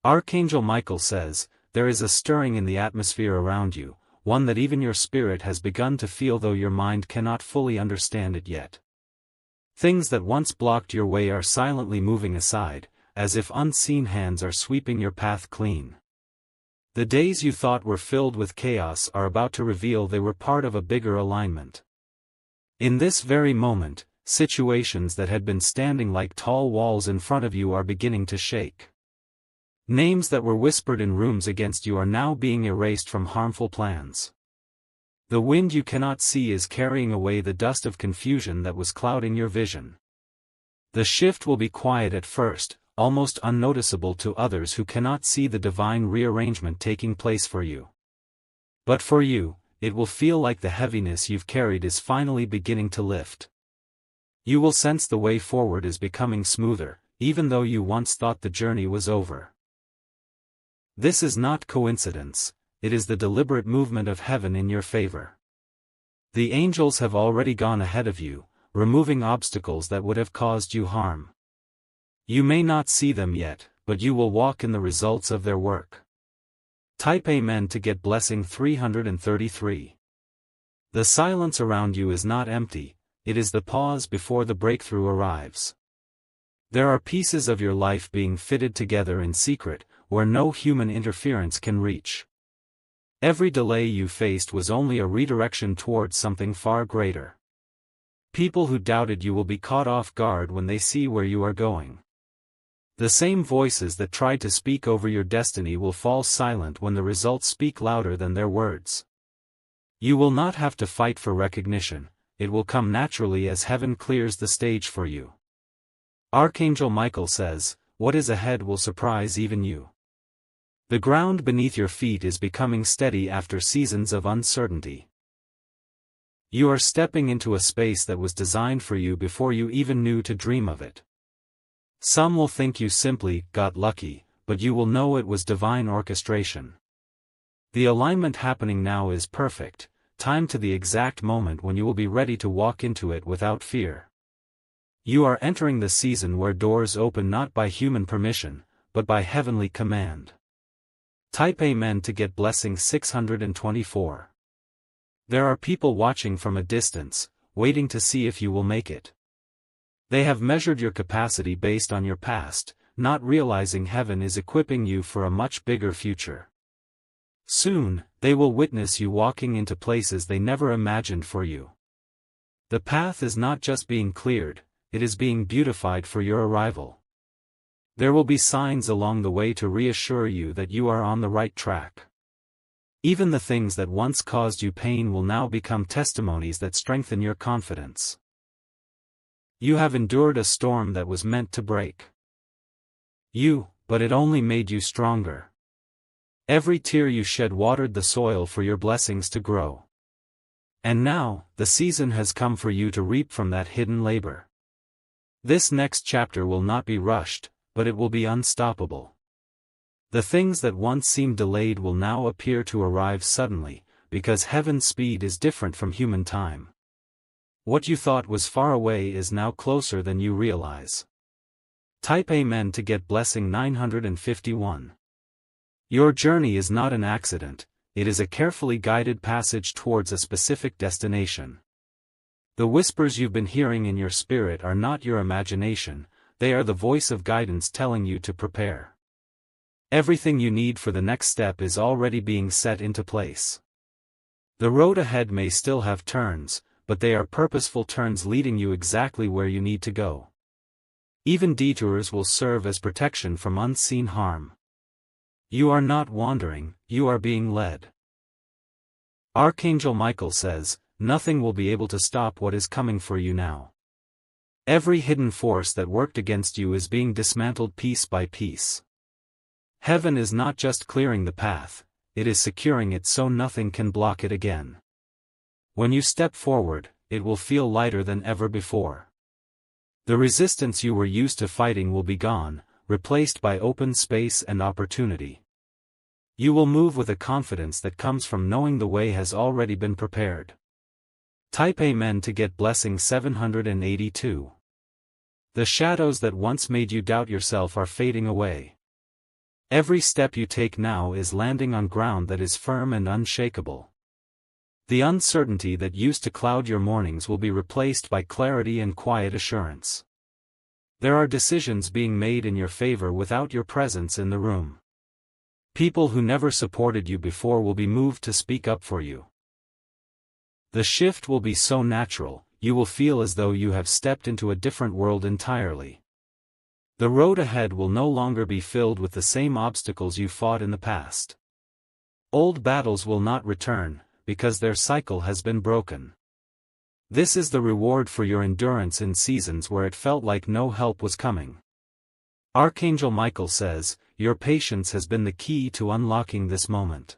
Archangel Michael says, there is a stirring in the atmosphere around you, one that even your spirit has begun to feel though your mind cannot fully understand it yet. Things that once blocked your way are silently moving aside, as if unseen hands are sweeping your path clean. The days you thought were filled with chaos are about to reveal they were part of a bigger alignment. In this very moment, situations that had been standing like tall walls in front of you are beginning to shake. Names that were whispered in rooms against you are now being erased from harmful plans. The wind you cannot see is carrying away the dust of confusion that was clouding your vision. The shift will be quiet at first, almost unnoticeable to others who cannot see the divine rearrangement taking place for you. But for you, it will feel like the heaviness you've carried is finally beginning to lift. You will sense the way forward is becoming smoother, even though you once thought the journey was over. This is not coincidence, it is the deliberate movement of heaven in your favor. The angels have already gone ahead of you, removing obstacles that would have caused you harm. You may not see them yet, but you will walk in the results of their work. Type Amen to get blessing 333. The silence around you is not empty, it is the pause before the breakthrough arrives. There are pieces of your life being fitted together in secret, where no human interference can reach. Every delay you faced was only a redirection towards something far greater. People who doubted you will be caught off guard when they see where you are going. The same voices that tried to speak over your destiny will fall silent when the results speak louder than their words. You will not have to fight for recognition, it will come naturally as heaven clears the stage for you. Archangel Michael says, what is ahead will surprise even you. The ground beneath your feet is becoming steady after seasons of uncertainty. You are stepping into a space that was designed for you before you even knew to dream of it. Some will think you simply got lucky, but you will know it was divine orchestration. The alignment happening now is perfect, timed to the exact moment when you will be ready to walk into it without fear. You are entering the season where doors open not by human permission, but by heavenly command. Type Amen to get blessing 624. There are people watching from a distance, waiting to see if you will make it. They have measured your capacity based on your past, not realizing heaven is equipping you for a much bigger future. Soon, they will witness you walking into places they never imagined for you. The path is not just being cleared, it is being beautified for your arrival. There will be signs along the way to reassure you that you are on the right track. Even the things that once caused you pain will now become testimonies that strengthen your confidence. You have endured a storm that was meant to break you, but it only made you stronger. Every tear you shed watered the soil for your blessings to grow. And now, the season has come for you to reap from that hidden labor. This next chapter will not be rushed, but it will be unstoppable. The things that once seemed delayed will now appear to arrive suddenly, because heaven's speed is different from human time. What you thought was far away is now closer than you realize. Type Amen to get blessing 951. Your journey is not an accident, it is a carefully guided passage towards a specific destination. The whispers you've been hearing in your spirit are not your imagination, they are the voice of guidance telling you to prepare. Everything you need for the next step is already being set into place. The road ahead may still have turns, but they are purposeful turns leading you exactly where you need to go. Even detours will serve as protection from unseen harm. You are not wandering, you are being led. Archangel Michael says, nothing will be able to stop what is coming for you now. Every hidden force that worked against you is being dismantled piece by piece. Heaven is not just clearing the path, it is securing it so nothing can block it again. When you step forward, it will feel lighter than ever before. The resistance you were used to fighting will be gone, replaced by open space and opportunity. You will move with a confidence that comes from knowing the way has already been prepared. Type Amen to get blessing 782. The shadows that once made you doubt yourself are fading away. Every step you take now is landing on ground that is firm and unshakable. The uncertainty that used to cloud your mornings will be replaced by clarity and quiet assurance. There are decisions being made in your favor without your presence in the room. People who never supported you before will be moved to speak up for you. The shift will be so natural, you will feel as though you have stepped into a different world entirely. The road ahead will no longer be filled with the same obstacles you fought in the past. Old battles will not return, because their cycle has been broken. This is the reward for your endurance in seasons where it felt like no help was coming. Archangel Michael says, your patience has been the key to unlocking this moment.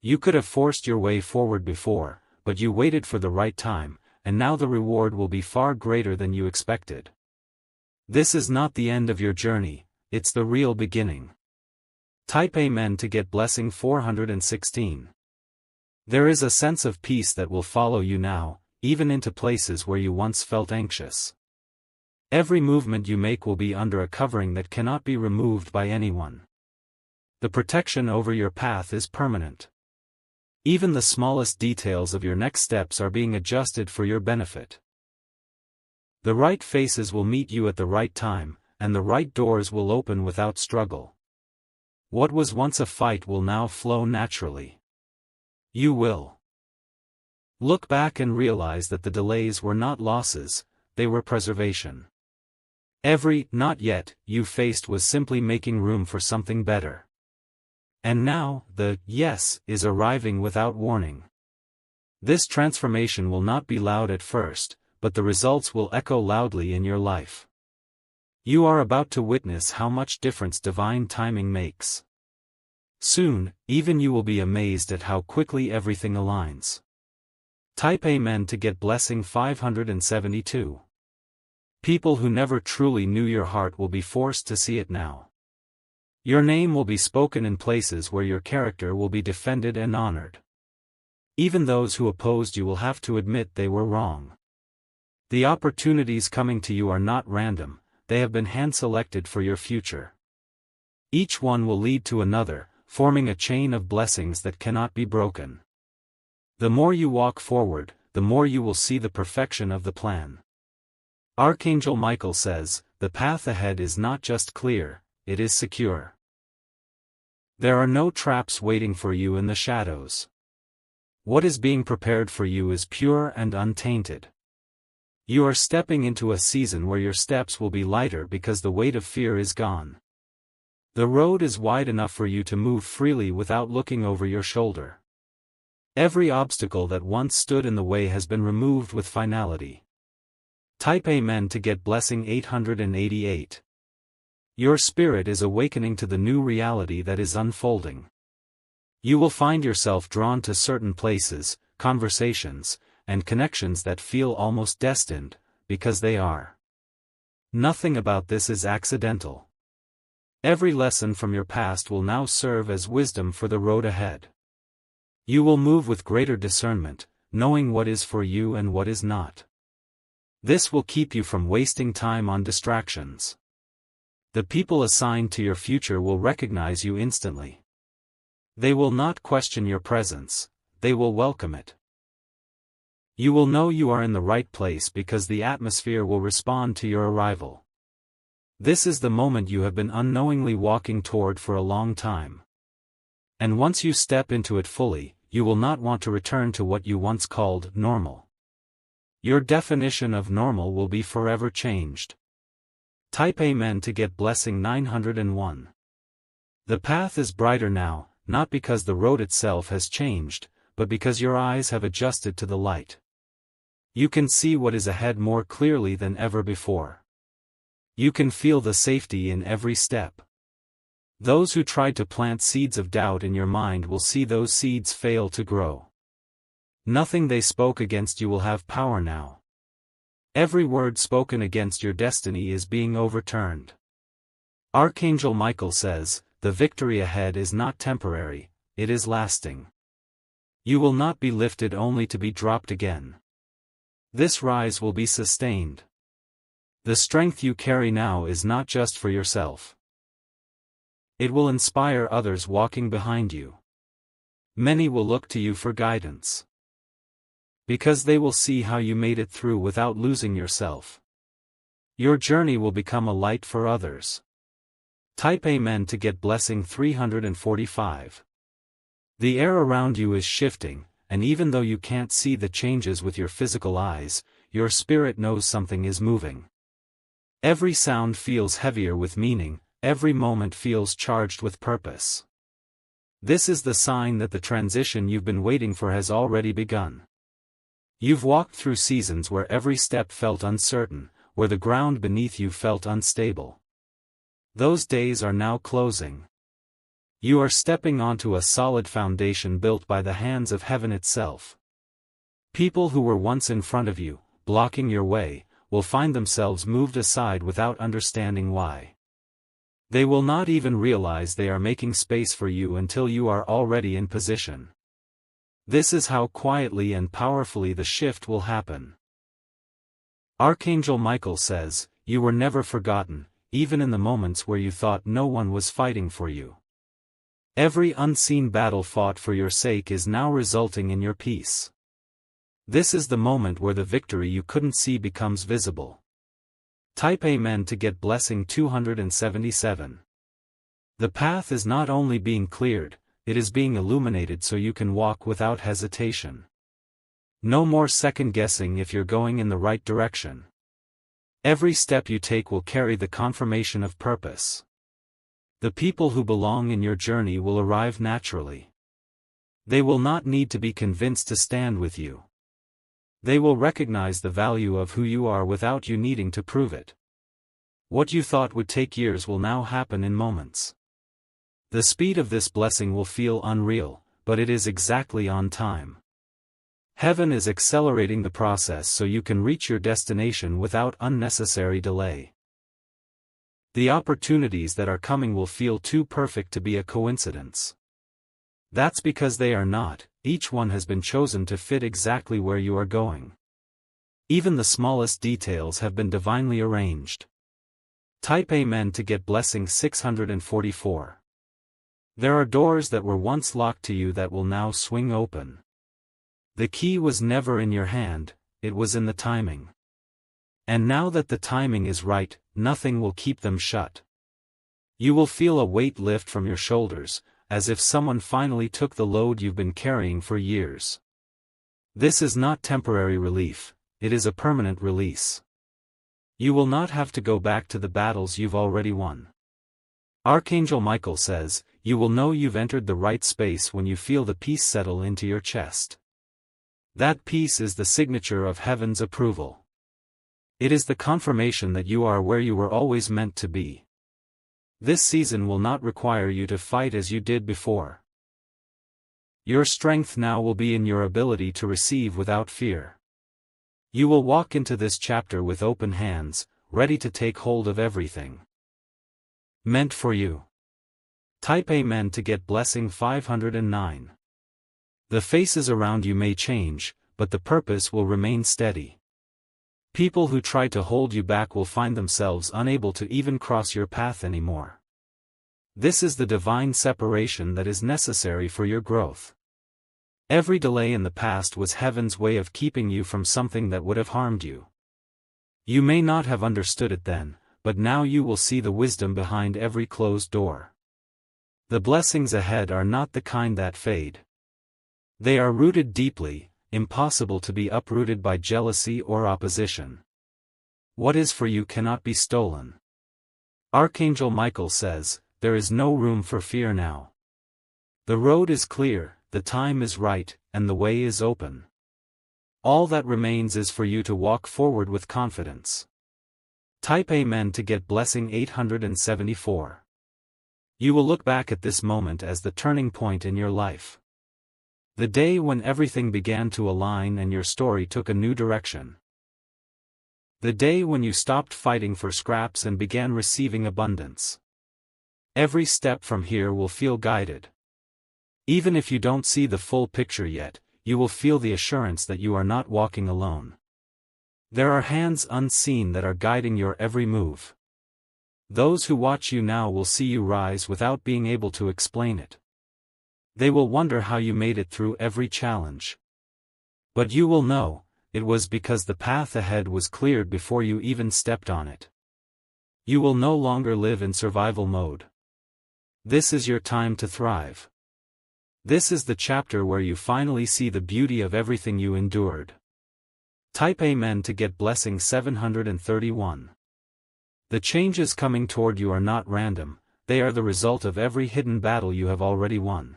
You could have forced your way forward before, but you waited for the right time, and now the reward will be far greater than you expected. This is not the end of your journey, it's the real beginning. Type Amen to get blessing 416. There is a sense of peace that will follow you now, even into places where you once felt anxious. Every movement you make will be under a covering that cannot be removed by anyone. The protection over your path is permanent. Even the smallest details of your next steps are being adjusted for your benefit. The right faces will meet you at the right time, and the right doors will open without struggle. What was once a fight will now flow naturally. You will look back and realize that the delays were not losses, they were preservation. Every "not yet" you faced was simply making room for something better. And now, the "yes" is arriving without warning. This transformation will not be loud at first, but the results will echo loudly in your life. You are about to witness how much difference divine timing makes. Soon, even you will be amazed at how quickly everything aligns. Type Amen to get blessing 572. People who never truly knew your heart will be forced to see it now. Your name will be spoken in places where your character will be defended and honored. Even those who opposed you will have to admit they were wrong. The opportunities coming to you are not random, they have been hand-selected for your future. Each one will lead to another, forming a chain of blessings that cannot be broken. The more you walk forward, the more you will see the perfection of the plan. Archangel Michael says, the path ahead is not just clear, it is secure. There are no traps waiting for you in the shadows. What is being prepared for you is pure and untainted. You are stepping into a season where your steps will be lighter because the weight of fear is gone. The road is wide enough for you to move freely without looking over your shoulder. Every obstacle that once stood in the way has been removed with finality. Type Amen to get blessing 888. Your spirit is awakening to the new reality that is unfolding. You will find yourself drawn to certain places, conversations, and connections that feel almost destined, because they are. Nothing about this is accidental. Every lesson from your past will now serve as wisdom for the road ahead. You will move with greater discernment, knowing what is for you and what is not. This will keep you from wasting time on distractions. The people assigned to your future will recognize you instantly. They will not question your presence, they will welcome it. You will know you are in the right place because the atmosphere will respond to your arrival. This is the moment you have been unknowingly walking toward for a long time. And once you step into it fully, you will not want to return to what you once called normal. Your definition of normal will be forever changed. Type Amen to get blessing 901. The path is brighter now, not because the road itself has changed, but because your eyes have adjusted to the light. You can see what is ahead more clearly than ever before. You can feel the safety in every step. Those who tried to plant seeds of doubt in your mind will see those seeds fail to grow. Nothing they spoke against you will have power now. Every word spoken against your destiny is being overturned. Archangel Michael says, the victory ahead is not temporary, it is lasting. You will not be lifted only to be dropped again. This rise will be sustained. The strength you carry now is not just for yourself. It will inspire others walking behind you. Many will look to you for guidance, because they will see how you made it through without losing yourself. Your journey will become a light for others. Type Amen to get blessing 345. The air around you is shifting, and even though you can't see the changes with your physical eyes, your spirit knows something is moving. Every sound feels heavier with meaning, every moment feels charged with purpose. This is the sign that the transition you've been waiting for has already begun. You've walked through seasons where every step felt uncertain, where the ground beneath you felt unstable. Those days are now closing. You are stepping onto a solid foundation built by the hands of heaven itself. People who were once in front of you, blocking your way, will find themselves moved aside without understanding why. They will not even realize they are making space for you until you are already in position. This is how quietly and powerfully the shift will happen. Archangel Michael says, "You were never forgotten, even in the moments where you thought no one was fighting for you. Every unseen battle fought for your sake is now resulting in your peace. This is the moment where the victory you couldn't see becomes visible." Type Amen to get blessing 277. The path is not only being cleared, it is being illuminated so you can walk without hesitation. No more second-guessing if you're going in the right direction. Every step you take will carry the confirmation of purpose. The people who belong in your journey will arrive naturally. They will not need to be convinced to stand with you. They will recognize the value of who you are without you needing to prove it. What you thought would take years will now happen in moments. The speed of this blessing will feel unreal, but it is exactly on time. Heaven is accelerating the process so you can reach your destination without unnecessary delay. The opportunities that are coming will feel too perfect to be a coincidence. That's because they are not. Each one has been chosen to fit exactly where you are going. Even the smallest details have been divinely arranged. Type Amen to get blessing 644. There are doors that were once locked to you that will now swing open. The key was never in your hand, it was in the timing. And now that the timing is right, nothing will keep them shut. You will feel a weight lift from your shoulders, as if someone finally took the load you've been carrying for years. This is not temporary relief, it is a permanent release. You will not have to go back to the battles you've already won. Archangel Michael says, "You will know you've entered the right space when you feel the peace settle into your chest." That peace is the signature of heaven's approval. It is the confirmation that you are where you were always meant to be. This season will not require you to fight as you did before. Your strength now will be in your ability to receive without fear. You will walk into this chapter with open hands, ready to take hold of everything meant for you. Type Amen to get blessing 509. The faces around you may change, but the purpose will remain steady. People who try to hold you back will find themselves unable to even cross your path anymore. This is the divine separation that is necessary for your growth. Every delay in the past was heaven's way of keeping you from something that would have harmed you. You may not have understood it then, but now you will see the wisdom behind every closed door. The blessings ahead are not the kind that fade. They are rooted deeply, impossible to be uprooted by jealousy or opposition. What is for you cannot be stolen. Archangel Michael says, "There is no room for fear now. The road is clear, the time is right, and the way is open. All that remains is for you to walk forward with confidence." Type Amen to get blessing 874. You will look back at this moment as the turning point in your life. The day when everything began to align and your story took a new direction. The day when you stopped fighting for scraps and began receiving abundance. Every step from here will feel guided. Even if you don't see the full picture yet, you will feel the assurance that you are not walking alone. There are hands unseen that are guiding your every move. Those who watch you now will see you rise without being able to explain it. They will wonder how you made it through every challenge. But you will know, it was because the path ahead was cleared before you even stepped on it. You will no longer live in survival mode. This is your time to thrive. This is the chapter where you finally see the beauty of everything you endured. Type Amen to get blessing 731. The changes coming toward you are not random, they are the result of every hidden battle you have already won.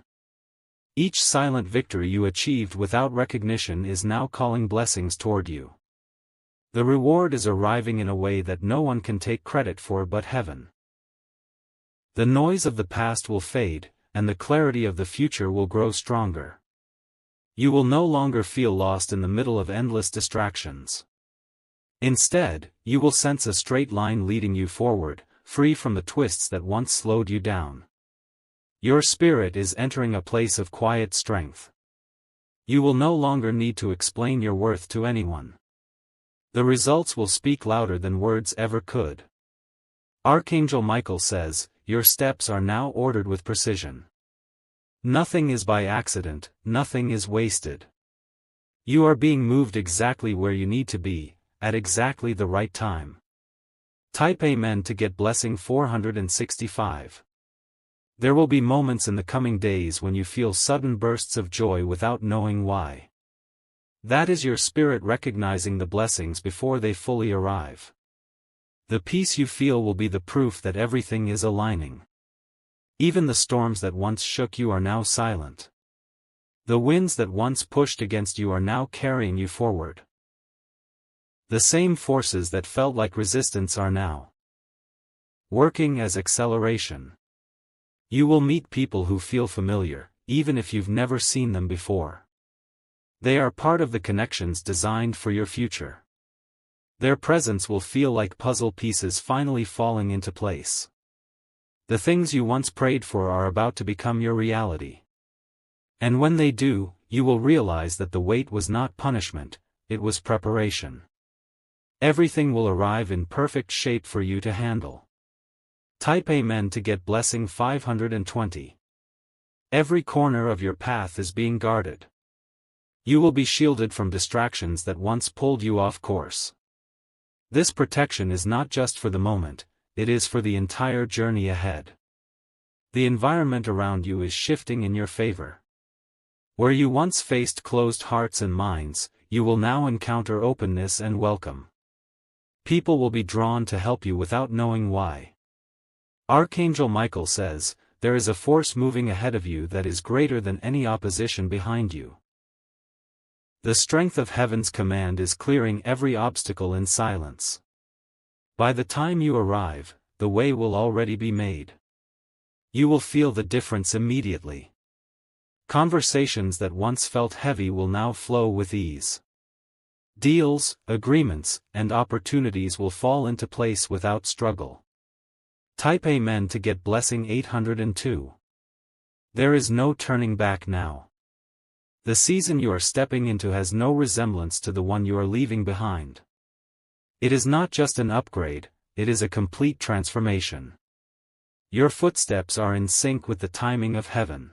Each silent victory you achieved without recognition is now calling blessings toward you. The reward is arriving in a way that no one can take credit for but heaven. The noise of the past will fade, and the clarity of the future will grow stronger. You will no longer feel lost in the middle of endless distractions. Instead, you will sense a straight line leading you forward, free from the twists that once slowed you down. Your spirit is entering a place of quiet strength. You will no longer need to explain your worth to anyone. The results will speak louder than words ever could. Archangel Michael says, your steps are now ordered with precision. Nothing is by accident, nothing is wasted. You are being moved exactly where you need to be, at exactly the right time. Type Amen to get blessing 465. There will be moments in the coming days when you feel sudden bursts of joy without knowing why. That is your spirit recognizing the blessings before they fully arrive. The peace you feel will be the proof that everything is aligning. Even the storms that once shook you are now silent. The winds that once pushed against you are now carrying you forward. The same forces that felt like resistance are now working as acceleration. You will meet people who feel familiar, even if you've never seen them before. They are part of the connections designed for your future. Their presence will feel like puzzle pieces finally falling into place. The things you once prayed for are about to become your reality. And when they do, you will realize that the wait was not punishment, it was preparation. Everything will arrive in perfect shape for you to handle. Type Amen to get blessing 520. Every corner of your path is being guarded. You will be shielded from distractions that once pulled you off course. This protection is not just for the moment, it is for the entire journey ahead. The environment around you is shifting in your favor. Where you once faced closed hearts and minds, you will now encounter openness and welcome. People will be drawn to help you without knowing why. Archangel Michael says, there is a force moving ahead of you that is greater than any opposition behind you. The strength of heaven's command is clearing every obstacle in silence. By the time you arrive, the way will already be made. You will feel the difference immediately. Conversations that once felt heavy will now flow with ease. Deals, agreements, and opportunities will fall into place without struggle. Type Amen to get blessing 802. There is no turning back now. The season you are stepping into has no resemblance to the one you are leaving behind. It is not just an upgrade, it is a complete transformation. Your footsteps are in sync with the timing of heaven.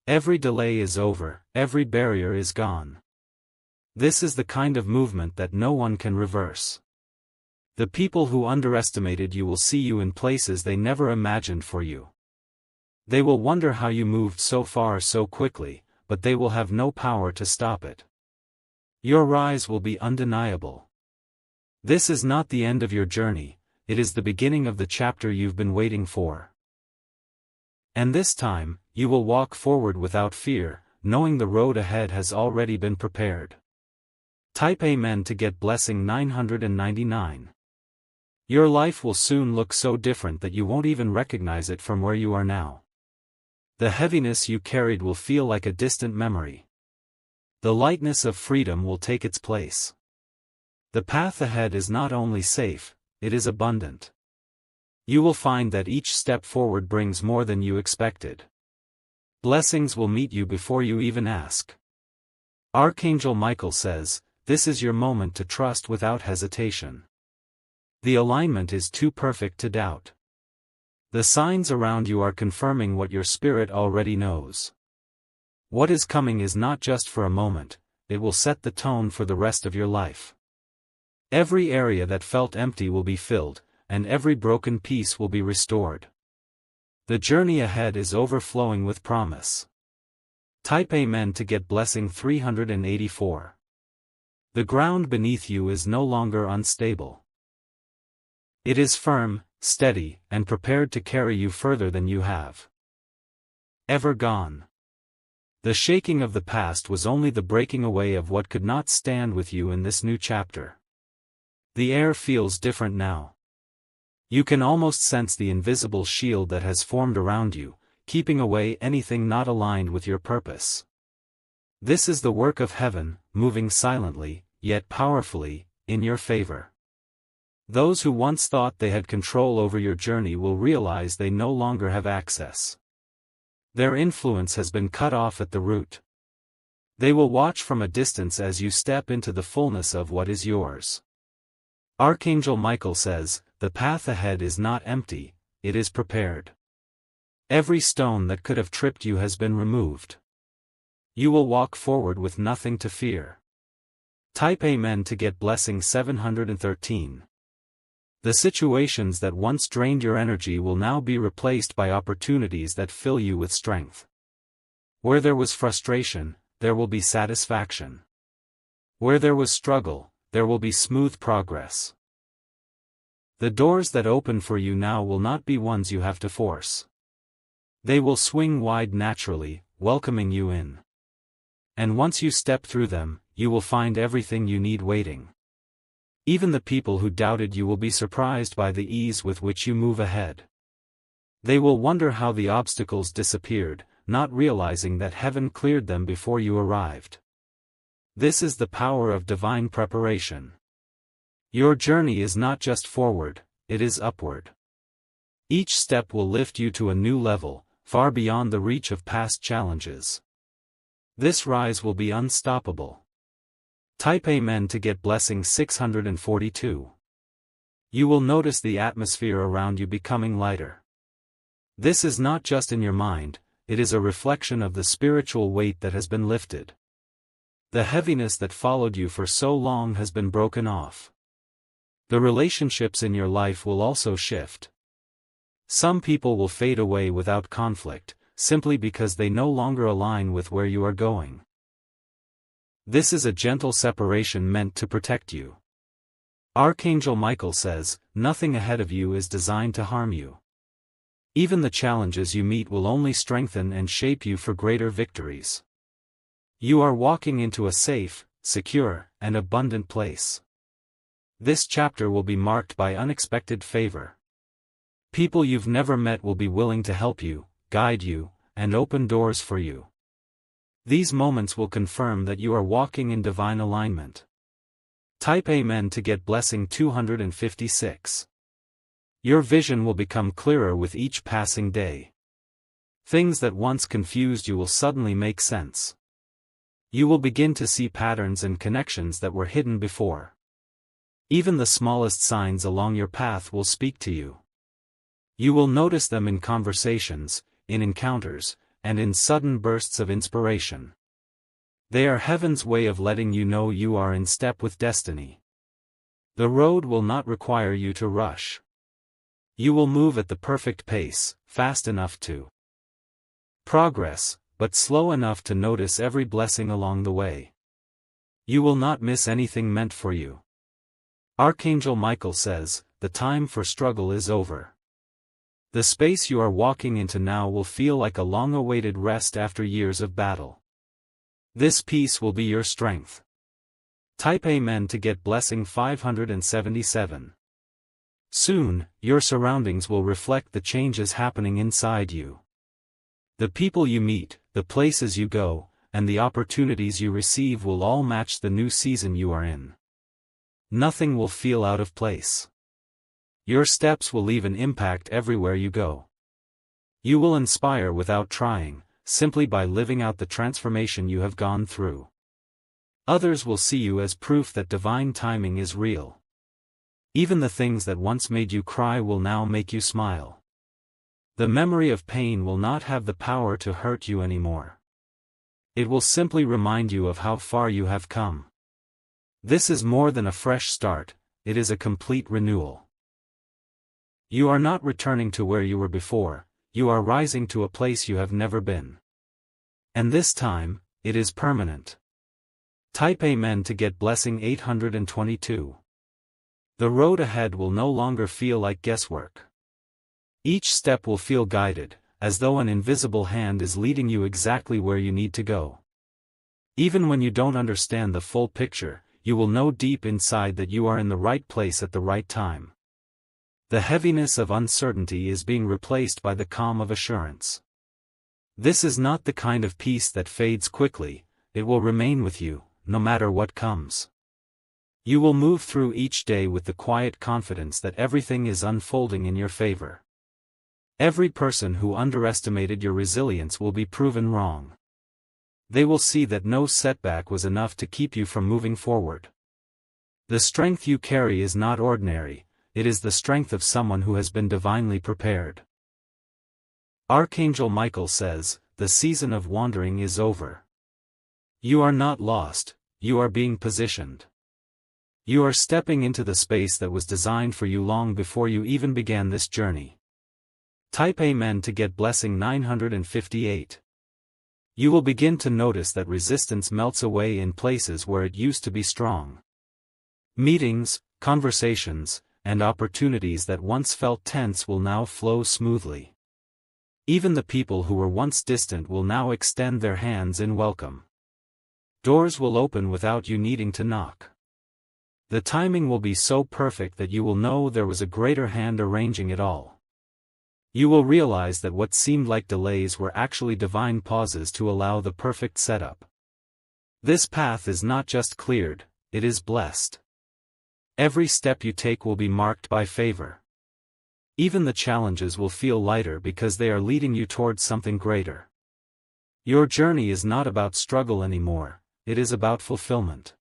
Every delay is over, every barrier is gone. This is the kind of movement that no one can reverse. The people who underestimated you will see you in places they never imagined for you. They will wonder how you moved so far so quickly, but they will have no power to stop it. Your rise will be undeniable. This is not the end of your journey, it is the beginning of the chapter you've been waiting for. And this time, you will walk forward without fear, knowing the road ahead has already been prepared. Type Amen to get blessing 999. Your life will soon look so different that you won't even recognize it from where you are now. The heaviness you carried will feel like a distant memory. The lightness of freedom will take its place. The path ahead is not only safe, it is abundant. You will find that each step forward brings more than you expected. Blessings will meet you before you even ask. Archangel Michael says, this is your moment to trust without hesitation. The alignment is too perfect to doubt. The signs around you are confirming what your spirit already knows. What is coming is not just for a moment, it will set the tone for the rest of your life. Every area that felt empty will be filled, and every broken piece will be restored. The journey ahead is overflowing with promise. Type Amen to get blessing 384. The ground beneath you is no longer unstable. It is firm, steady, and prepared to carry you further than you have ever gone. The shaking of the past was only the breaking away of what could not stand with you in this new chapter. The air feels different now. You can almost sense the invisible shield that has formed around you, keeping away anything not aligned with your purpose. This is the work of heaven, moving silently, yet powerfully, in your favor. Those who once thought they had control over your journey will realize they no longer have access. Their influence has been cut off at the root. They will watch from a distance as you step into the fullness of what is yours. Archangel Michael says, "The path ahead is not empty, it is prepared." Every stone that could have tripped you has been removed. You will walk forward with nothing to fear. Type Amen to get blessing 713. The situations that once drained your energy will now be replaced by opportunities that fill you with strength. Where there was frustration, there will be satisfaction. Where there was struggle, there will be smooth progress. The doors that open for you now will not be ones you have to force. They will swing wide naturally, welcoming you in. And once you step through them, you will find everything you need waiting. Even the people who doubted you will be surprised by the ease with which you move ahead. They will wonder how the obstacles disappeared, not realizing that heaven cleared them before you arrived. This is the power of divine preparation. Your journey is not just forward, it is upward. Each step will lift you to a new level, far beyond the reach of past challenges. This rise will be unstoppable. Type Amen to get blessing 642. You will notice the atmosphere around you becoming lighter. This is not just in your mind, it is a reflection of the spiritual weight that has been lifted. The heaviness that followed you for so long has been broken off. The relationships in your life will also shift. Some people will fade away without conflict, simply because they no longer align with where you are going. This is a gentle separation meant to protect you. Archangel Michael says, "Nothing ahead of you is designed to harm you." Even the challenges you meet will only strengthen and shape you for greater victories. You are walking into a safe, secure, and abundant place. This chapter will be marked by unexpected favor. People you've never met will be willing to help you, guide you, and open doors for you. These moments will confirm that you are walking in divine alignment. Type Amen to get blessing 256. Your vision will become clearer with each passing day. Things that once confused you will suddenly make sense. You will begin to see patterns and connections that were hidden before. Even the smallest signs along your path will speak to you. You will notice them in conversations, in encounters, and in sudden bursts of inspiration. They are heaven's way of letting you know you are in step with destiny. The road will not require you to rush. You will move at the perfect pace, fast enough to progress, but slow enough to notice every blessing along the way. You will not miss anything meant for you. Archangel Michael says, "The time for struggle is over." The space you are walking into now will feel like a long-awaited rest after years of battle. This peace will be your strength. Type Amen to get blessing 577. Soon, your surroundings will reflect the changes happening inside you. The people you meet, the places you go, and the opportunities you receive will all match the new season you are in. Nothing will feel out of place. Your steps will leave an impact everywhere you go. You will inspire without trying, simply by living out the transformation you have gone through. Others will see you as proof that divine timing is real. Even the things that once made you cry will now make you smile. The memory of pain will not have the power to hurt you anymore. It will simply remind you of how far you have come. This is more than a fresh start, it is a complete renewal. You are not returning to where you were before, you are rising to a place you have never been. And this time, it is permanent. Type Amen to get blessing 822. The road ahead will no longer feel like guesswork. Each step will feel guided, as though an invisible hand is leading you exactly where you need to go. Even when you don't understand the full picture, you will know deep inside that you are in the right place at the right time. The heaviness of uncertainty is being replaced by the calm of assurance. This is not the kind of peace that fades quickly, it will remain with you, no matter what comes. You will move through each day with the quiet confidence that everything is unfolding in your favor. Every person who underestimated your resilience will be proven wrong. They will see that no setback was enough to keep you from moving forward. The strength you carry is not ordinary, it is the strength of someone who has been divinely prepared. Archangel Michael says, the season of wandering is over. You are not lost, you are being positioned. You are stepping into the space that was designed for you long before you even began this journey. Type Amen to get blessing 958. You will begin to notice that resistance melts away in places where it used to be strong. Meetings, conversations, and opportunities that once felt tense will now flow smoothly. Even the people who were once distant will now extend their hands in welcome. Doors will open without you needing to knock. The timing will be so perfect that you will know there was a greater hand arranging it all. You will realize that what seemed like delays were actually divine pauses to allow the perfect setup. This path is not just cleared, it is blessed. Every step you take will be marked by favor. Even the challenges will feel lighter because they are leading you towards something greater. Your journey is not about struggle anymore, it is about fulfillment.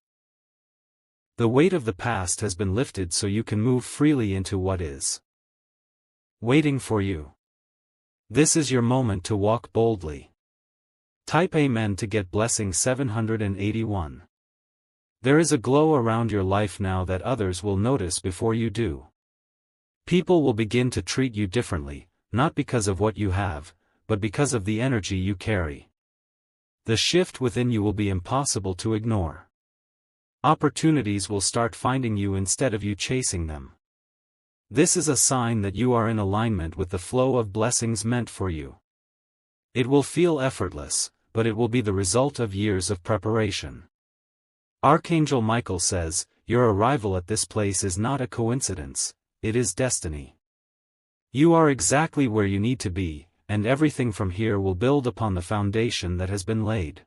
The weight of the past has been lifted so you can move freely into what is waiting for you. This is your moment to walk boldly. Type Amen to get blessing 781. There is a glow around your life now that others will notice before you do. People will begin to treat you differently, not because of what you have, but because of the energy you carry. The shift within you will be impossible to ignore. Opportunities will start finding you instead of you chasing them. This is a sign that you are in alignment with the flow of blessings meant for you. It will feel effortless, but it will be the result of years of preparation. Archangel Michael says, your arrival at this place is not a coincidence, it is destiny. You are exactly where you need to be, and everything from here will build upon the foundation that has been laid.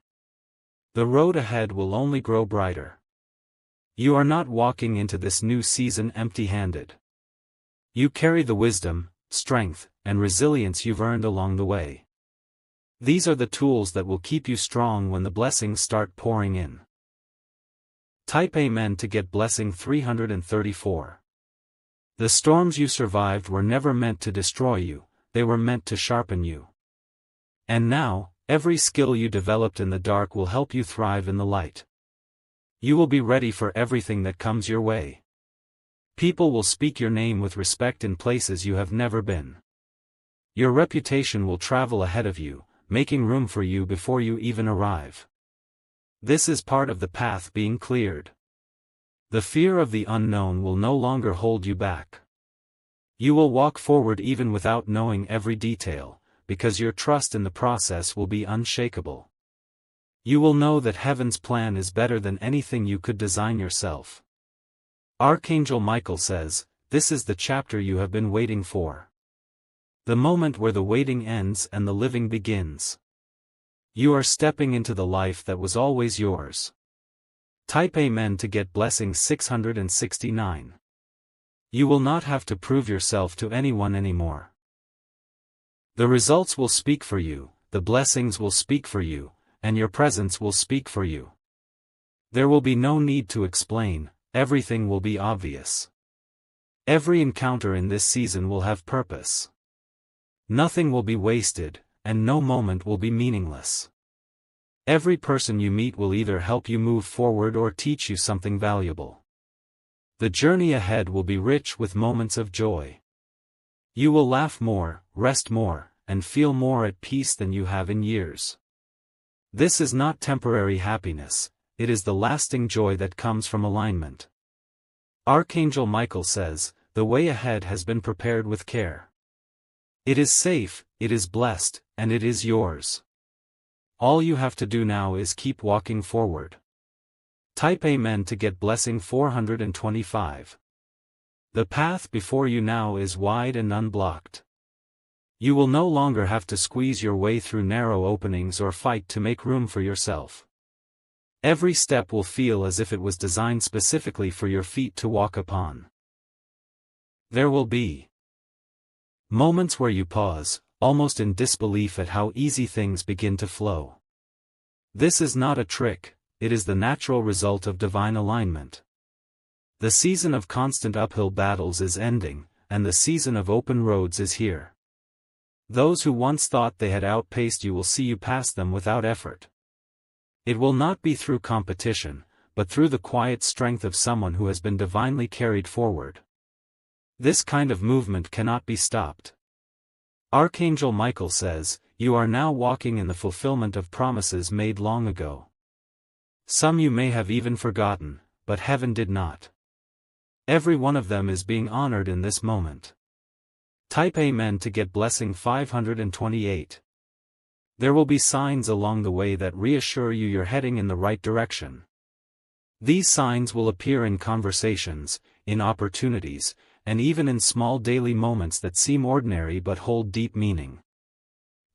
The road ahead will only grow brighter. You are not walking into this new season empty-handed. You carry the wisdom, strength, and resilience you've earned along the way. These are the tools that will keep you strong when the blessings start pouring in. Type Amen to get blessing 334. The storms you survived were never meant to destroy you, they were meant to sharpen you. And now, every skill you developed in the dark will help you thrive in the light. You will be ready for everything that comes your way. People will speak your name with respect in places you have never been. Your reputation will travel ahead of you, making room for you before you even arrive. This is part of the path being cleared. The fear of the unknown will no longer hold you back. You will walk forward even without knowing every detail, because your trust in the process will be unshakable. You will know that heaven's plan is better than anything you could design yourself. Archangel Michael says, this is the chapter you have been waiting for. The moment where the waiting ends and the living begins. You are stepping into the life that was always yours. Type Amen to get blessing 669. You will not have to prove yourself to anyone anymore. The results will speak for you, the blessings will speak for you, and your presence will speak for you. There will be no need to explain, everything will be obvious. Every encounter in this season will have purpose. Nothing will be wasted, and no moment will be meaningless. Every person you meet will either help you move forward or teach you something valuable. The journey ahead will be rich with moments of joy. You will laugh more, rest more, and feel more at peace than you have in years. This is not temporary happiness, it is the lasting joy that comes from alignment. Archangel Michael says, "The way ahead has been prepared with care. It is safe, it is blessed, and it is yours. All you have to do now is keep walking forward." Type Amen to get blessing 425. The path before you now is wide and unblocked. You will no longer have to squeeze your way through narrow openings or fight to make room for yourself. Every step will feel as if it was designed specifically for your feet to walk upon. There will be moments where you pause, almost in disbelief at how easy things begin to flow. This is not a trick, it is the natural result of divine alignment. The season of constant uphill battles is ending, and the season of open roads is here. Those who once thought they had outpaced you will see you pass them without effort. It will not be through competition, but through the quiet strength of someone who has been divinely carried forward. This kind of movement cannot be stopped. Archangel Michael says, "You are now walking in the fulfillment of promises made long ago. Some you may have even forgotten, but heaven did not. Every one of them is being honored in this moment." Type Amen to get blessing 528. There will be signs along the way that reassure you you're heading in the right direction. These signs will appear in conversations, in opportunities, and even in small daily moments that seem ordinary but hold deep meaning.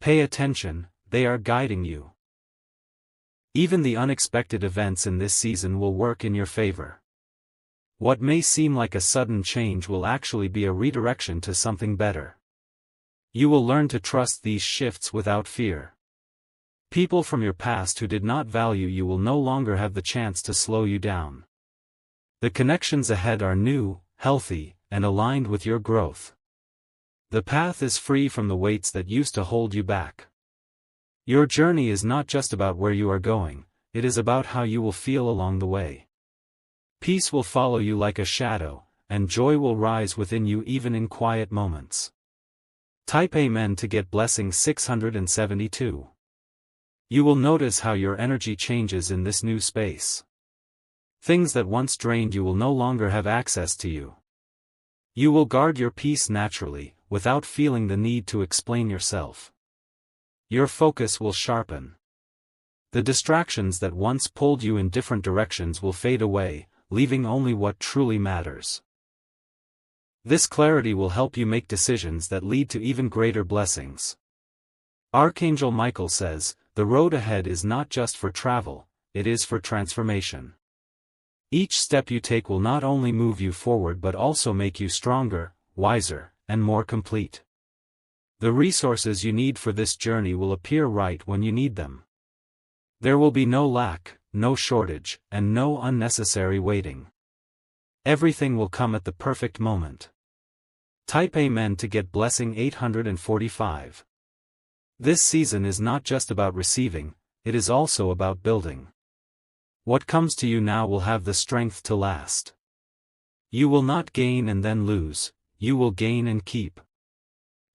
Pay attention, they are guiding you. Even the unexpected events in this season will work in your favor. What may seem like a sudden change will actually be a redirection to something better. You will learn to trust these shifts without fear. People from your past who did not value you will no longer have the chance to slow you down. The connections ahead are new, healthy, and aligned with your growth. The path is free from the weights that used to hold you back. Your journey is not just about where you are going, it is about how you will feel along the way. Peace will follow you like a shadow, and joy will rise within you even in quiet moments. Type Amen to get blessing 672. You will notice how your energy changes in this new space. Things that once drained you will no longer have access to you. You will guard your peace naturally, without feeling the need to explain yourself. Your focus will sharpen. The distractions that once pulled you in different directions will fade away, leaving only what truly matters. This clarity will help you make decisions that lead to even greater blessings. Archangel Michael says, "The road ahead is not just for travel, it is for transformation." Each step you take will not only move you forward but also make you stronger, wiser, and more complete. The resources you need for this journey will appear right when you need them. There will be no lack, no shortage, and no unnecessary waiting. Everything will come at the perfect moment. Type Amen to get blessing 845. This season is not just about receiving, it is also about building. What comes to you now will have the strength to last. You will not gain and then lose, you will gain and keep.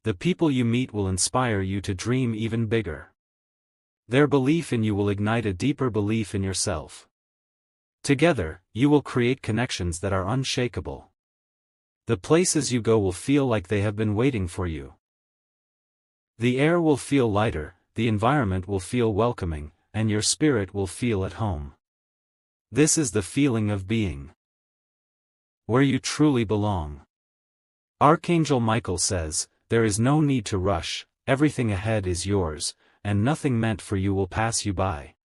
The people you meet will inspire you to dream even bigger. Their belief in you will ignite a deeper belief in yourself. Together, you will create connections that are unshakable. The places you go will feel like they have been waiting for you. The air will feel lighter, the environment will feel welcoming, and your spirit will feel at home. This is the feeling of being where you truly belong. Archangel Michael says, "There is no need to rush, everything ahead is yours, and nothing meant for you will pass you by.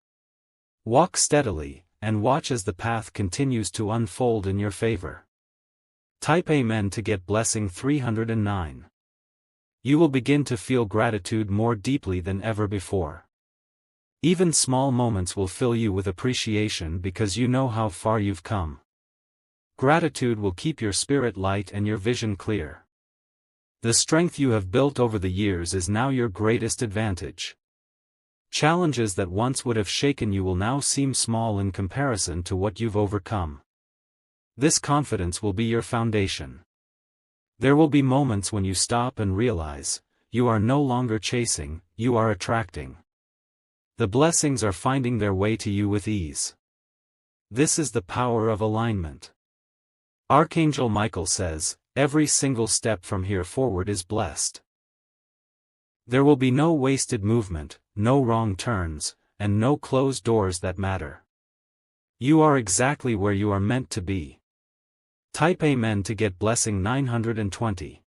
Walk steadily, and watch as the path continues to unfold in your favor." Type Amen to get blessing 309. You will begin to feel gratitude more deeply than ever before. Even small moments will fill you with appreciation because you know how far you've come. Gratitude will keep your spirit light and your vision clear. The strength you have built over the years is now your greatest advantage. Challenges that once would have shaken you will now seem small in comparison to what you've overcome. This confidence will be your foundation. There will be moments when you stop and realize, you are no longer chasing, you are attracting. The blessings are finding their way to you with ease. This is the power of alignment. Archangel Michael says, every single step from here forward is blessed. There will be no wasted movement, no wrong turns, and no closed doors that matter. You are exactly where you are meant to be. Type Amen to get blessing 920.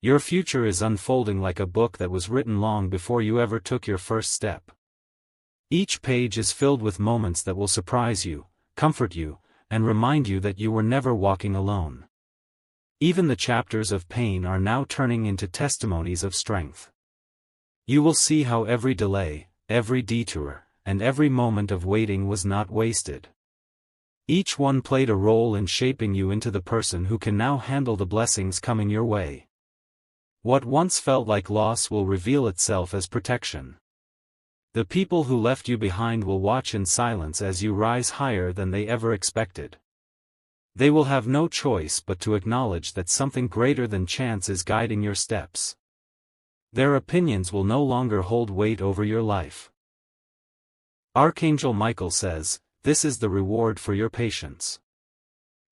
Your future is unfolding like a book that was written long before you ever took your first step. Each page is filled with moments that will surprise you, comfort you, and remind you that you were never walking alone. Even the chapters of pain are now turning into testimonies of strength. You will see how every delay, every detour, and every moment of waiting was not wasted. Each one played a role in shaping you into the person who can now handle the blessings coming your way. What once felt like loss will reveal itself as protection. The people who left you behind will watch in silence as you rise higher than they ever expected. They will have no choice but to acknowledge that something greater than chance is guiding your steps. Their opinions will no longer hold weight over your life. Archangel Michael says, this is the reward for your patience.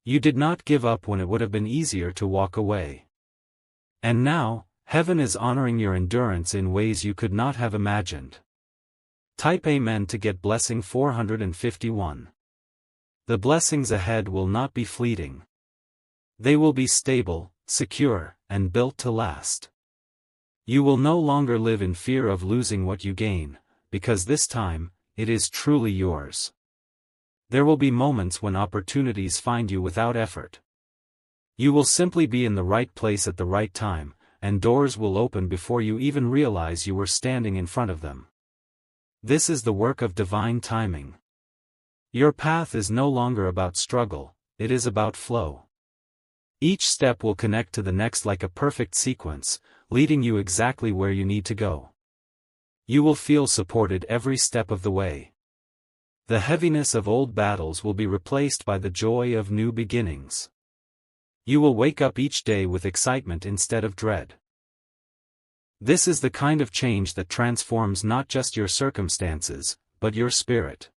You did not give up when it would have been easier to walk away. And now, heaven is honoring your endurance in ways you could not have imagined. Type Amen to get blessing 451. The blessings ahead will not be fleeting. They will be stable, secure, and built to last. You will no longer live in fear of losing what you gain, because this time, it is truly yours. There will be moments when opportunities find you without effort. You will simply be in the right place at the right time, and doors will open before you even realize you were standing in front of them. This is the work of divine timing. Your path is no longer about struggle, it is about flow. Each step will connect to the next like a perfect sequence, leading you exactly where you need to go. You will feel supported every step of the way. The heaviness of old battles will be replaced by the joy of new beginnings. You will wake up each day with excitement instead of dread. This is the kind of change that transforms not just your circumstances, but your spirit.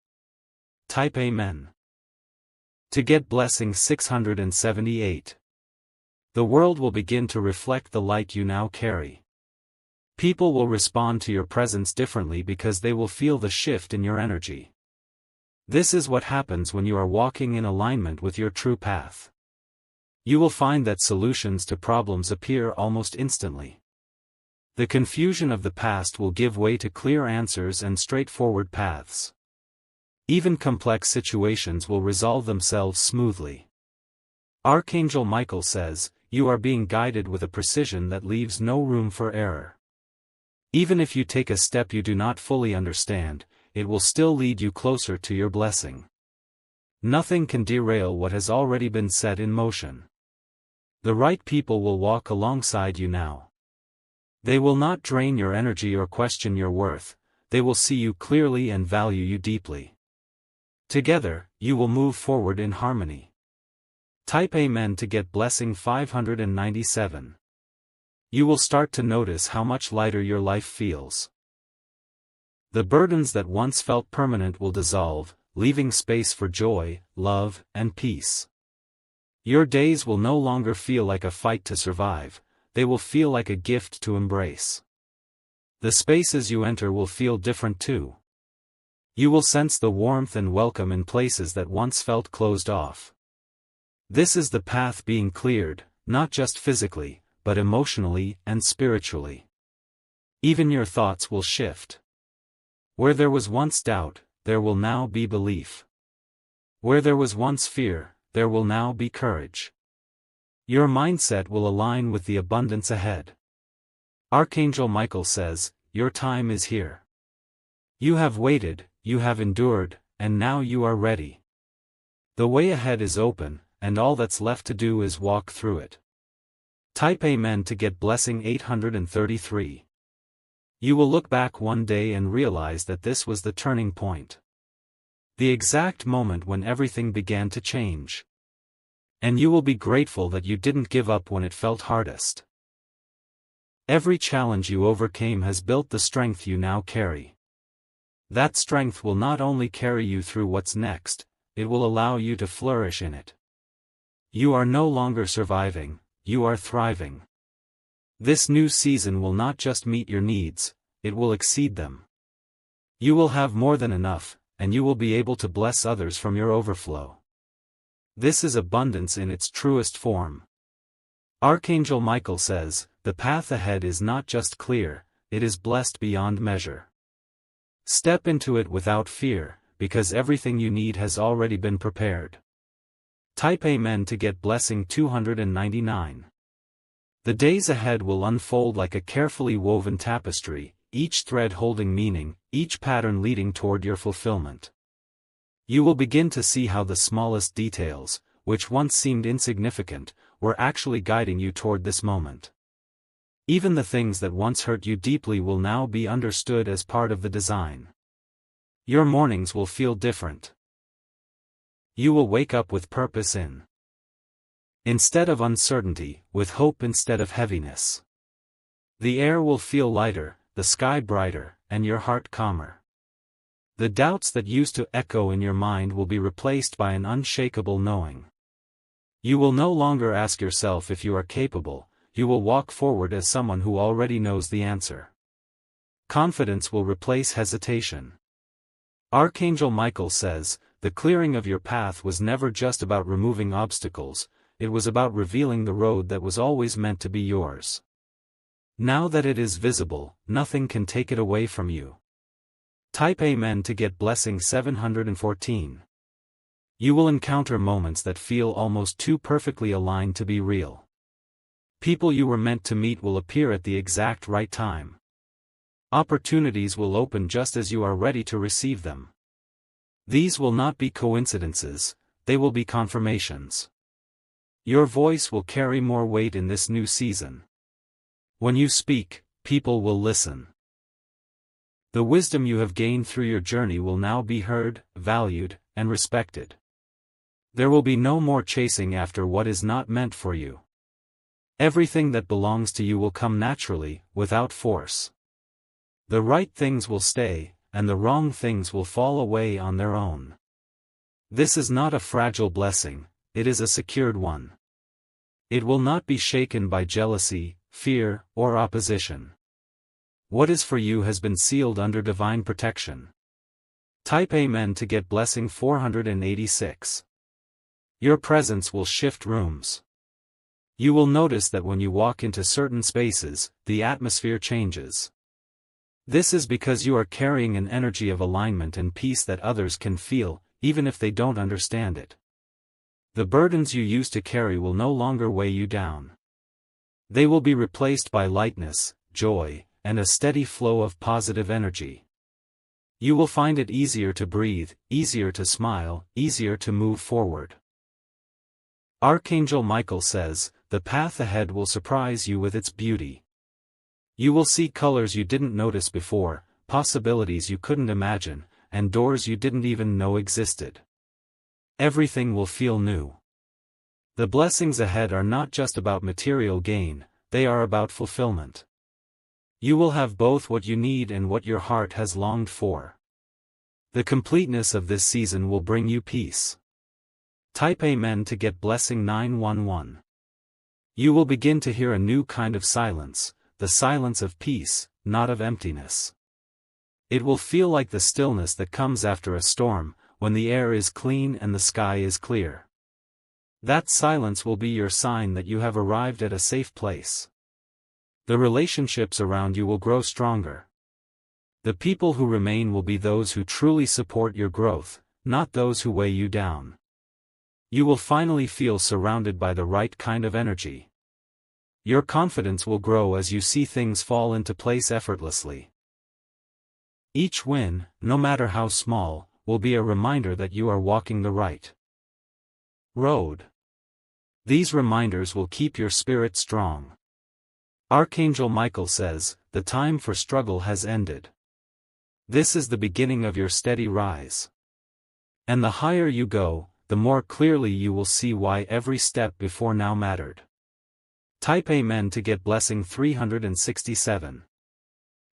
Type Amen. To get blessing 678. The world will begin to reflect the light you now carry. People will respond to your presence differently because they will feel the shift in your energy. This is what happens when you are walking in alignment with your true path. You will find that solutions to problems appear almost instantly. The confusion of the past will give way to clear answers and straightforward paths. Even complex situations will resolve themselves smoothly. Archangel Michael says, you are being guided with a precision that leaves no room for error. Even if you take a step you do not fully understand, it will still lead you closer to your blessing. Nothing can derail what has already been set in motion. The right people will walk alongside you now. They will not drain your energy or question your worth, they will see you clearly and value you deeply. Together, you will move forward in harmony. Type Amen to get blessing 597. You will start to notice how much lighter your life feels. The burdens that once felt permanent will dissolve, leaving space for joy, love, and peace. Your days will no longer feel like a fight to survive, they will feel like a gift to embrace. The spaces you enter will feel different too. You will sense the warmth and welcome in places that once felt closed off. This is the path being cleared, not just physically, but emotionally and spiritually. Even your thoughts will shift. Where there was once doubt, there will now be belief. Where there was once fear, there will now be courage. Your mindset will align with the abundance ahead. Archangel Michael says, your time is here. You have waited, you have endured, and now you are ready. The way ahead is open, and all that's left to do is walk through it. Type Amen to get blessing 833. You will look back one day and realize that this was the turning point. The exact moment when everything began to change. And you will be grateful that you didn't give up when it felt hardest. Every challenge you overcame has built the strength you now carry. That strength will not only carry you through what's next, it will allow you to flourish in it. You are no longer surviving, you are thriving. This new season will not just meet your needs, it will exceed them. You will have more than enough, and you will be able to bless others from your overflow. This is abundance in its truest form. Archangel Michael says, the path ahead is not just clear, it is blessed beyond measure. Step into it without fear, because everything you need has already been prepared. Type Amen to get blessing 299. The days ahead will unfold like a carefully woven tapestry, each thread holding meaning, each pattern leading toward your fulfillment. You will begin to see how the smallest details, which once seemed insignificant, were actually guiding you toward this moment. Even the things that once hurt you deeply will now be understood as part of the design. Your mornings will feel different. You will wake up with purpose instead of uncertainty, with hope instead of heaviness. The air will feel lighter, the sky brighter, and your heart calmer. The doubts that used to echo in your mind will be replaced by an unshakable knowing. You will no longer ask yourself if you are capable, you will walk forward as someone who already knows the answer. Confidence will replace hesitation. Archangel Michael says, the clearing of your path was never just about removing obstacles, it was about revealing the road that was always meant to be yours. Now that it is visible, nothing can take it away from you. Type Amen to get blessing 714. You will encounter moments that feel almost too perfectly aligned to be real. People you were meant to meet will appear at the exact right time. Opportunities will open just as you are ready to receive them. These will not be coincidences, they will be confirmations. Your voice will carry more weight in this new season. When you speak, people will listen. The wisdom you have gained through your journey will now be heard, valued, and respected. There will be no more chasing after what is not meant for you. Everything that belongs to you will come naturally, without force. The right things will stay, and the wrong things will fall away on their own. This is not a fragile blessing, it is a secured one. It will not be shaken by jealousy, fear, or opposition. What is for you has been sealed under divine protection. Type Amen to get blessing 486. Your presence will shift rooms. You will notice that when you walk into certain spaces, the atmosphere changes. This is because you are carrying an energy of alignment and peace that others can feel, even if they don't understand it. The burdens you used to carry will no longer weigh you down. They will be replaced by lightness, joy, and a steady flow of positive energy. You will find it easier to breathe, easier to smile, easier to move forward. Archangel Michael says, the path ahead will surprise you with its beauty. You will see colors you didn't notice before, possibilities you couldn't imagine, and doors you didn't even know existed. Everything will feel new. The blessings ahead are not just about material gain, they are about fulfillment. You will have both what you need and what your heart has longed for. The completeness of this season will bring you peace. Type Amen to get blessing 911. You will begin to hear a new kind of silence, the silence of peace, not of emptiness. It will feel like the stillness that comes after a storm, when the air is clean and the sky is clear. That silence will be your sign that you have arrived at a safe place. The relationships around you will grow stronger. The people who remain will be those who truly support your growth, not those who weigh you down. You will finally feel surrounded by the right kind of energy. Your confidence will grow as you see things fall into place effortlessly. Each win, no matter how small, will be a reminder that you are walking the right road. These reminders will keep your spirit strong. Archangel Michael says, the time for struggle has ended. This is the beginning of your steady rise. And the higher you go, the more clearly you will see why every step before now mattered. Type Amen to get blessing 367.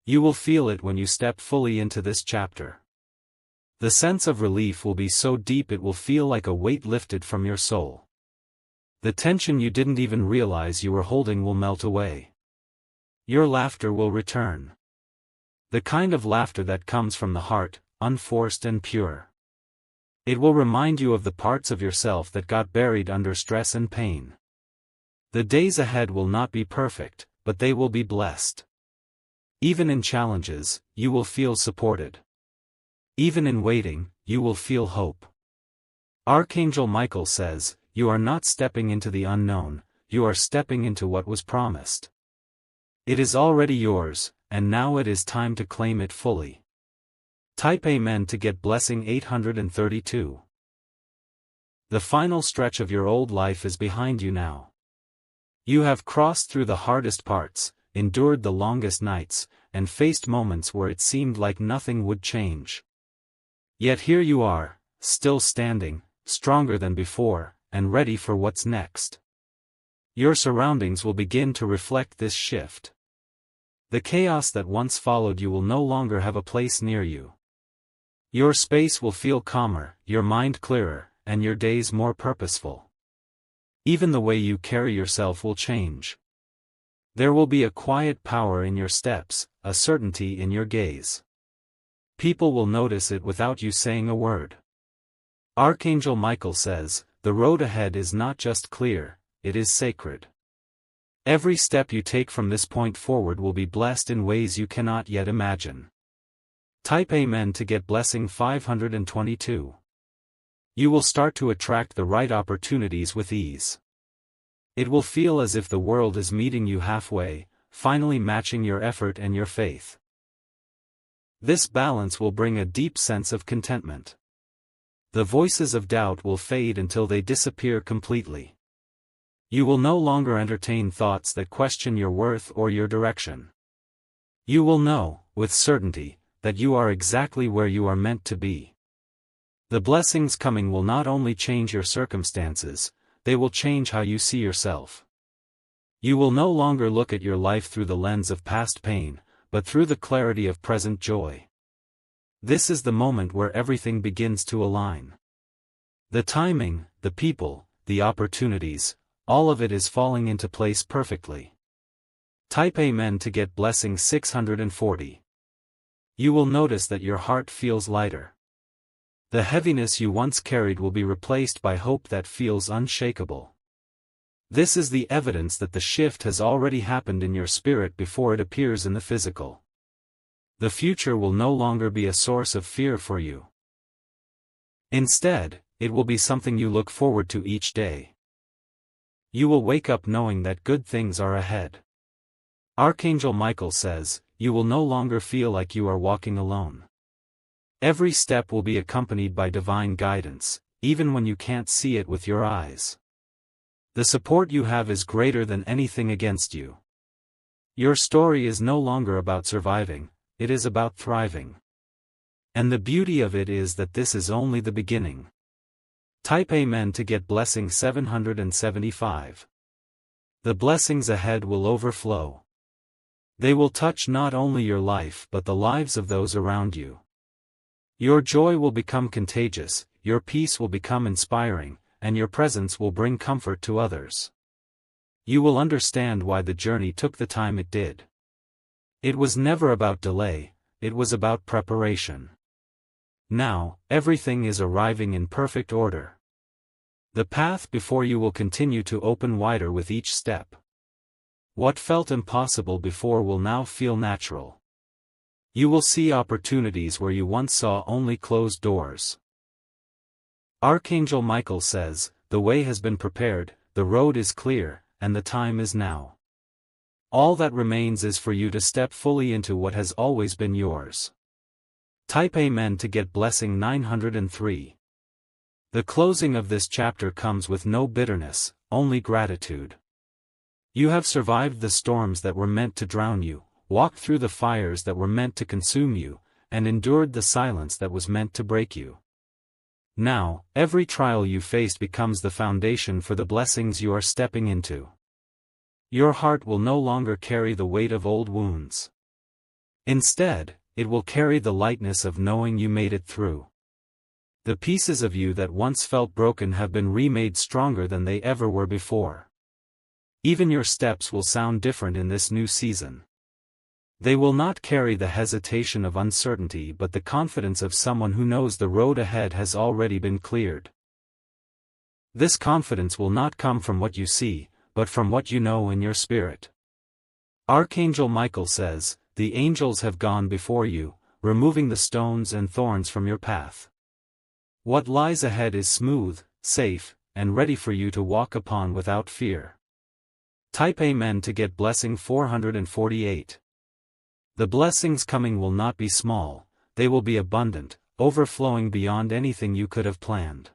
You will feel it when you step fully into this chapter. The sense of relief will be so deep it will feel like a weight lifted from your soul. The tension you didn't even realize you were holding will melt away. Your laughter will return. The kind of laughter that comes from the heart, unforced and pure. It will remind you of the parts of yourself that got buried under stress and pain. The days ahead will not be perfect, but they will be blessed. Even in challenges, you will feel supported. Even in waiting, you will feel hope. Archangel Michael says, you are not stepping into the unknown, you are stepping into what was promised. It is already yours, and now it is time to claim it fully. Type Amen to get blessing 832. The final stretch of your old life is behind you now. You have crossed through the hardest parts, endured the longest nights, and faced moments where it seemed like nothing would change. Yet here you are, still standing, stronger than before, and ready for what's next. Your surroundings will begin to reflect this shift. The chaos that once followed you will no longer have a place near you. Your space will feel calmer, your mind clearer, and your days more purposeful. Even the way you carry yourself will change. There will be a quiet power in your steps, a certainty in your gaze. People will notice it without you saying a word. Archangel Michael says, the road ahead is not just clear, it is sacred. Every step you take from this point forward will be blessed in ways you cannot yet imagine. Type Amen to get blessing 522. You will start to attract the right opportunities with ease. It will feel as if the world is meeting you halfway, finally matching your effort and your faith. This balance will bring a deep sense of contentment. The voices of doubt will fade until they disappear completely. You will no longer entertain thoughts that question your worth or your direction. You will know, with certainty, that you are exactly where you are meant to be. The blessings coming will not only change your circumstances, they will change how you see yourself. You will no longer look at your life through the lens of past pain, but through the clarity of present joy. This is the moment where everything begins to align. The timing, the people, the opportunities, all of it is falling into place perfectly. Type Amen to get blessing 640. You will notice that your heart feels lighter. The heaviness you once carried will be replaced by hope that feels unshakable. This is the evidence that the shift has already happened in your spirit before it appears in the physical. The future will no longer be a source of fear for you. Instead, it will be something you look forward to each day. You will wake up knowing that good things are ahead. Archangel Michael says, you will no longer feel like you are walking alone. Every step will be accompanied by divine guidance, even when you can't see it with your eyes. The support you have is greater than anything against you. Your story is no longer about surviving, it is about thriving. And the beauty of it is that this is only the beginning. Type Amen to get blessing 775. The blessings ahead will overflow. They will touch not only your life but the lives of those around you. Your joy will become contagious, your peace will become inspiring, and your presence will bring comfort to others. You will understand why the journey took the time it did. It was never about delay, it was about preparation. Now, everything is arriving in perfect order. The path before you will continue to open wider with each step. What felt impossible before will now feel natural. You will see opportunities where you once saw only closed doors. Archangel Michael says, the way has been prepared, the road is clear, and the time is now. All that remains is for you to step fully into what has always been yours. Type Amen to get blessing 903. The closing of this chapter comes with no bitterness, only gratitude. You have survived the storms that were meant to drown you, walked through the fires that were meant to consume you, and endured the silence that was meant to break you. Now, every trial you faced becomes the foundation for the blessings you are stepping into. Your heart will no longer carry the weight of old wounds. Instead, it will carry the lightness of knowing you made it through. The pieces of you that once felt broken have been remade stronger than they ever were before. Even your steps will sound different in this new season. They will not carry the hesitation of uncertainty but the confidence of someone who knows the road ahead has already been cleared. This confidence will not come from what you see, but from what you know in your spirit. Archangel Michael says, "The angels have gone before you, removing the stones and thorns from your path. What lies ahead is smooth, safe, and ready for you to walk upon without fear." Type Amen to get blessing 448. The blessings coming will not be small, they will be abundant, overflowing beyond anything you could have planned.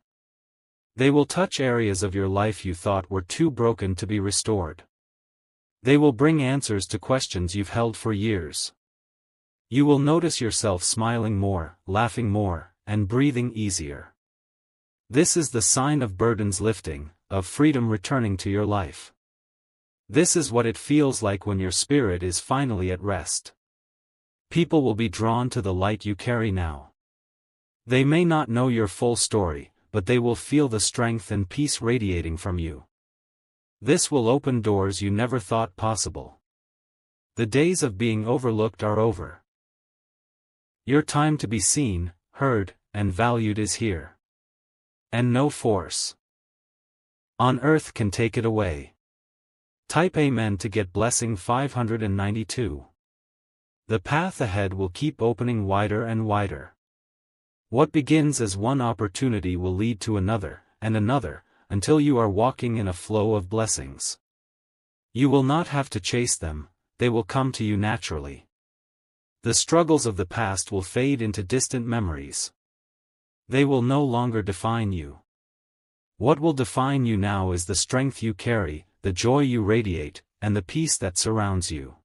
They will touch areas of your life you thought were too broken to be restored. They will bring answers to questions you've held for years. You will notice yourself smiling more, laughing more, and breathing easier. This is the sign of burdens lifting, of freedom returning to your life. This is what it feels like when your spirit is finally at rest. People will be drawn to the light you carry now. They may not know your full story, but they will feel the strength and peace radiating from you. This will open doors you never thought possible. The days of being overlooked are over. Your time to be seen, heard, and valued is here. And no force on earth can take it away. Type Amen to get blessing 592. The path ahead will keep opening wider and wider. What begins as one opportunity will lead to another, and another, until you are walking in a flow of blessings. You will not have to chase them, they will come to you naturally. The struggles of the past will fade into distant memories. They will no longer define you. What will define you now is the strength you carry, the joy you radiate, and the peace that surrounds you.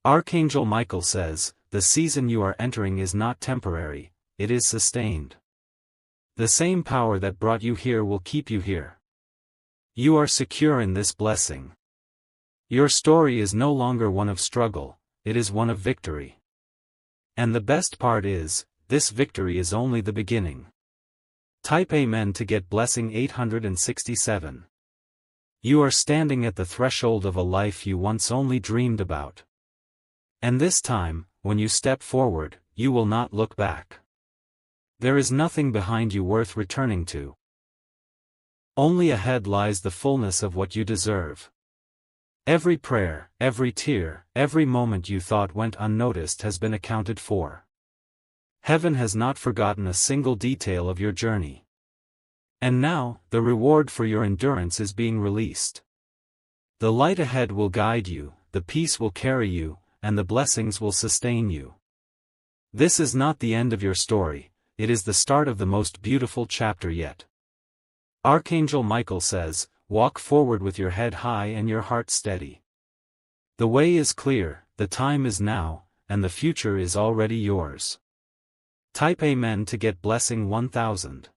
Archangel Michael says, "The season you are entering is not temporary, it is sustained." The same power that brought you here will keep you here. You are secure in this blessing. Your story is no longer one of struggle, it is one of victory. And the best part is, this victory is only the beginning. Type Amen to get blessing 867. You are standing at the threshold of a life you once only dreamed about. And this time, when you step forward, you will not look back. There is nothing behind you worth returning to. Only ahead lies the fullness of what you deserve. Every prayer, every tear, every moment you thought went unnoticed has been accounted for. Heaven has not forgotten a single detail of your journey. And now, the reward for your endurance is being released. The light ahead will guide you, the peace will carry you, and the blessings will sustain you. This is not the end of your story, it is the start of the most beautiful chapter yet. Archangel Michael says, "Walk forward with your head high and your heart steady. The way is clear, the time is now, and the future is already yours." Type Amen to get blessing 1000.